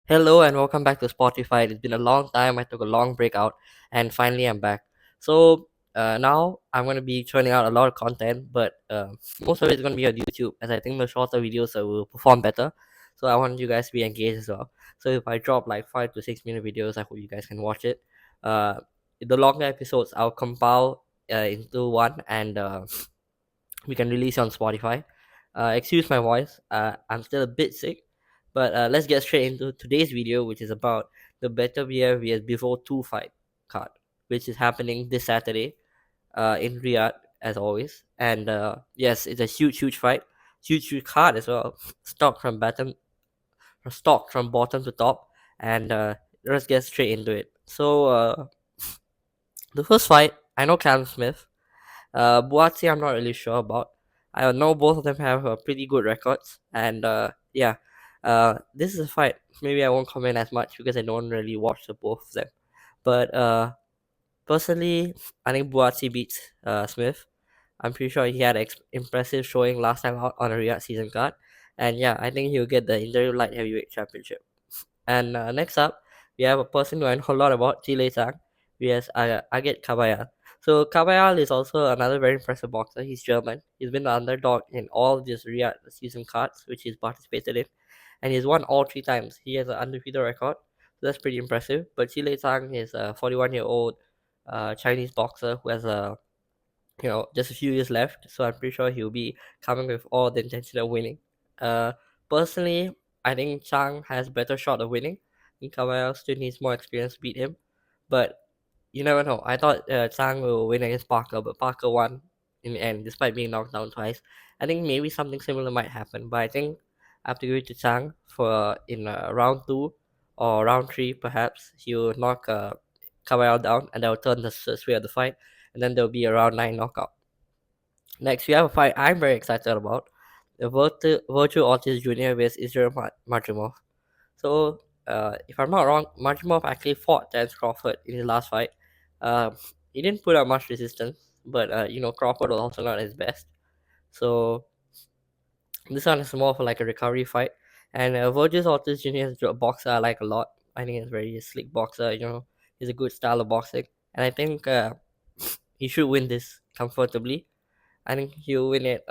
Hello and welcome back to Spotify. It's been a long time. I took a long break out and finally I'm back. Now I'm going to be churning out a lot of content, but most of it is going to be on YouTube as I think the shorter videos will perform better. So I want you guys to be engaged as well. So if I drop like 5 to 6 minute videos, I hope you guys can watch it. Uh, the longer episodes I'll compile into one and we can release it on Spotify. Excuse my voice. I'm still a bit sick, but let's get straight into today's video, which is about the Beterbiev vs Bivol 2 fight card, which is happening this Saturday in Riyadh, as always. And yes, it's a huge fight, huge card as well. Stocked from bottom to top, and let's get straight into it. The first fight, I know Callum Smith. Buatsi, I'm not really sure about. I know both of them have pretty good records, and yeah, this is a fight. Maybe I won't comment as much because I don't really watch the both of them. But personally, I think Buatsi beats Smith. I'm pretty sure he had an impressive showing last time out on a Riyadh season card, and yeah, I think he'll get the interim light heavyweight championship. And next up, we have a person who I know a lot about, Chile Sang, vs Aget Kabayal. So Kabayal is also another very impressive boxer. He's German. He's been the underdog in all of these Riyadh season cards, which he's participated in, and he's won all three times. He has an undefeated record, so that's pretty impressive. But Chile Sang is a 41-year-old Chinese boxer who has a just a few years left, so I'm pretty sure he'll be coming with all the intention of winning. Uh, Personally, I think Chang has better shot of winning. I think Kawai still needs more experience to beat him, but you never know. I thought Chang will win against Parker, but Parker won in the end, despite being knocked down twice. I think maybe something similar might happen, but I think I have to give it to Chang for in round two or round three, perhaps he'll knock Kawai down, and that'll turn the sway of the fight, and then there'll be a round nine knockout. Next, we have a fight I'm very excited about: the Virtual Ortiz Jr. vs Israel Martimov. So, if I'm not wrong, Martimov actually fought Terence Crawford in his last fight. He didn't put up much resistance, but Crawford was also not his best. So this one is more of like a recovery fight. And Virgil Ortiz Jr. is a boxer I like a lot. I think he's a very slick boxer. He's a good style of boxing, and I think he should win this comfortably. I think he'll win it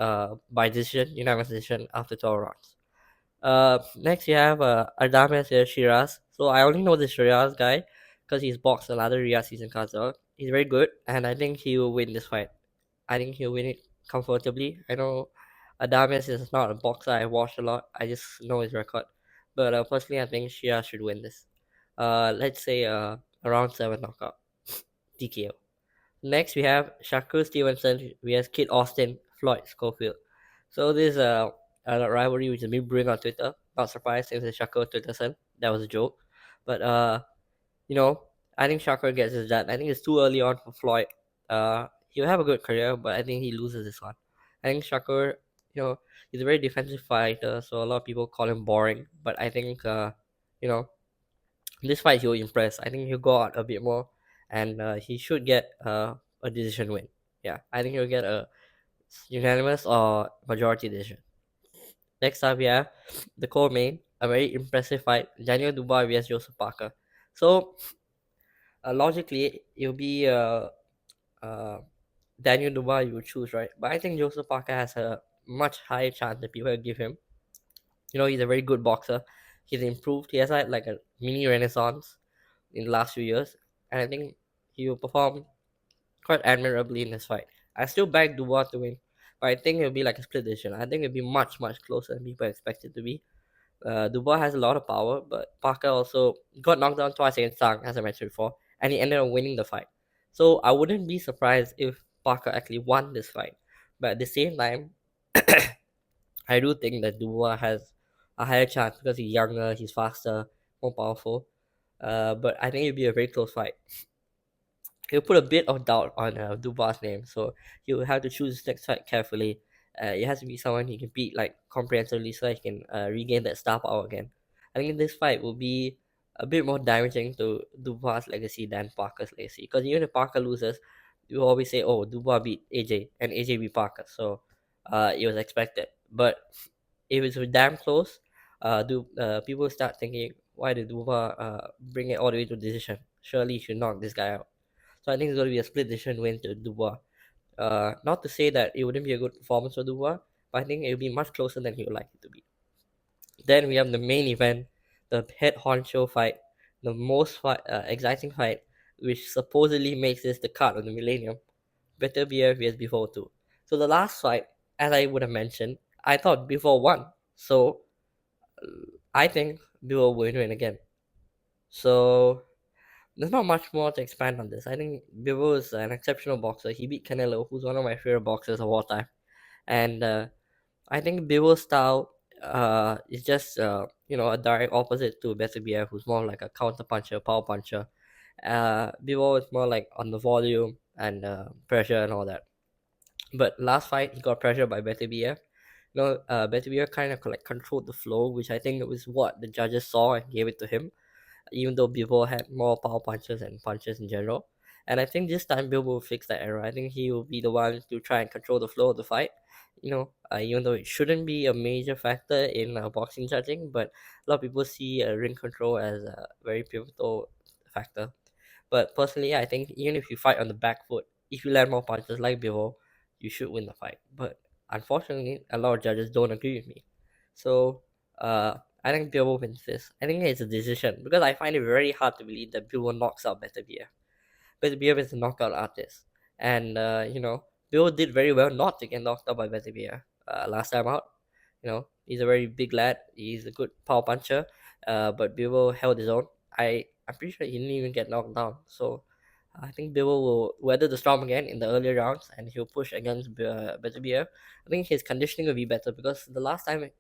by decision, unanimous decision after 12 rounds. Next you have Adames Shiraz. So I only know this Shiraz guy because he's boxed another Riyadh season cards out. He's very good, and I think he will win this fight. I think he'll win it comfortably. I know Adames is not a boxer I watched a lot. I just know his record, but personally, I think Shiraz should win this. Let's say around 7 knockout TKO. Next, we have Shakur Stevenson vs Kid Austin Floyd Schofield. So this is a rivalry which has been brewing on Twitter. Not surprised since it's Shakur Twitterson. That was a joke. But you know, I think Shakur gets his done. I think it's too early on for Floyd. He'll have a good career, but I think he loses this one. I think Shakur, he's a very defensive fighter, so a lot of people call him boring. But I think you know, this fight he'll impress. I think he'll go out a bit more, and he should get a decision win. Yeah, I think he'll get a unanimous or majority decision. Next up, we have the co-main, a very impressive fight: Daniel Dubois vs Joseph Parker. So logically, it'll be uh, Daniel Dubois you would choose, right? But I think Joseph Parker has a much higher chance that people give him. He's a very good boxer. He's improved. He has had like a mini renaissance in the last few years, and I think he will perform quite admirably in this fight. I still back Dubois to win, but I think it'll be like a split decision. I think it'll be much closer than people expect it to be. Dubois has a lot of power, but Parker also got knocked down twice against Sang, as I mentioned before, and he ended up winning the fight. So I wouldn't be surprised if Parker actually won this fight. But at the same time, I do think that Dubois has a higher chance because he's younger, he's faster, more powerful. But I think it'll be a very close fight. He'll put a bit of doubt on Dubois' name, so he'll have to choose his next fight carefully. It has to be someone he can beat like comprehensively, so he can regain that star power again. I think this fight will be a bit more damaging to Dubois' legacy than Parker's legacy. Because even if Parker loses, you always say, "Oh, Dubois beat AJ and AJ beat Parker," so it was expected. But if it's damn close, do people start thinking, why did Duba bring it all the way to decision? Surely he should knock this guy out. So I think it's going to be a split decision win to Dubois. Not to say that it wouldn't be a good performance for Dubois, but I think it would be much closer than he would like it to be. Then we have the main event, the head honcho fight, the most exciting fight, which supposedly makes this the card of the Millennium. Beterbiev vs Bivol 2. So the last fight, as I would have mentioned, I thought Bivol won. So I think Bivol will win again. So there's not much more to expand on this. I think Bivol is an exceptional boxer. He beat Canelo, who's one of my favorite boxers of all time. And I think Bivol's style is just a direct opposite to Beterbiev, who's more like a counter puncher, power puncher. Bivol is more like on the volume and pressure and all that. But last fight, he got pressured by Beterbiev. Beterbiev kind of like controlled the flow, which I think was what the judges saw and gave it to him, even though Bivol had more power punches and punches in general. And I think this time Bill will fix that error. I think he will be the one to try and control the flow of the fight. Even though it shouldn't be a major factor in boxing judging, but a lot of people see ring control as a very pivotal factor. But personally, I think even if you fight on the back foot, if you land more punches like Bivol, you should win the fight. But unfortunately, a lot of judges don't agree with me. So I think Bivol wins this. I think it's a decision because I find it very hard to believe that Bivol knocks out Beterbiev. Beterbiev is a knockout artist, and Bivol did very well not to get knocked out by Beterbiev last time out. He's a very big lad. He's a good power puncher, but Bivol held his own. I'm pretty sure he didn't even get knocked down. So I think Bivol will weather the storm again in the earlier rounds, and he'll push against Beterbiev. I think his conditioning will be better because the last time,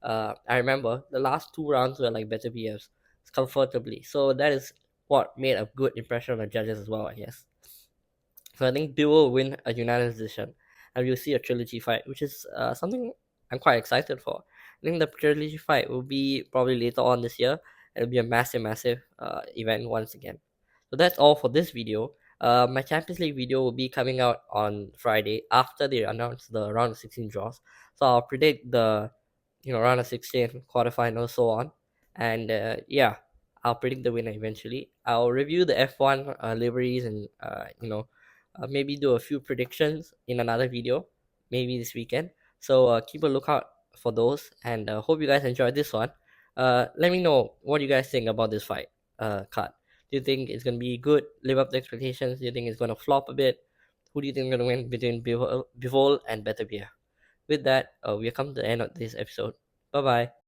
I remember the last two rounds were like Beterbiev's comfortably. So that is what made a good impression on the judges as well, I guess. So I think Bill will win a unanimous decision, and we'll see a trilogy fight, which is something I'm quite excited for. I think the trilogy fight will be probably later on this year. It'll be a massive, massive event once again. So that's all for this video. My Champions League video will be coming out on Friday after they announce the round of 16 draws. So I'll predict the round of 16 quarterfinals, so on. And yeah, I'll predict the winner eventually. I'll review the F1 liveries and maybe do a few predictions in another video, maybe this weekend. So keep a lookout for those, and hope you guys enjoyed this one. Let me know what you guys think about this fight card. Do you think it's gonna be good, live up to expectations? Do you think it's gonna flop a bit? Who do you think is gonna win between Bivol and Beterbiev? With that, we have come to the end of this episode. Bye bye.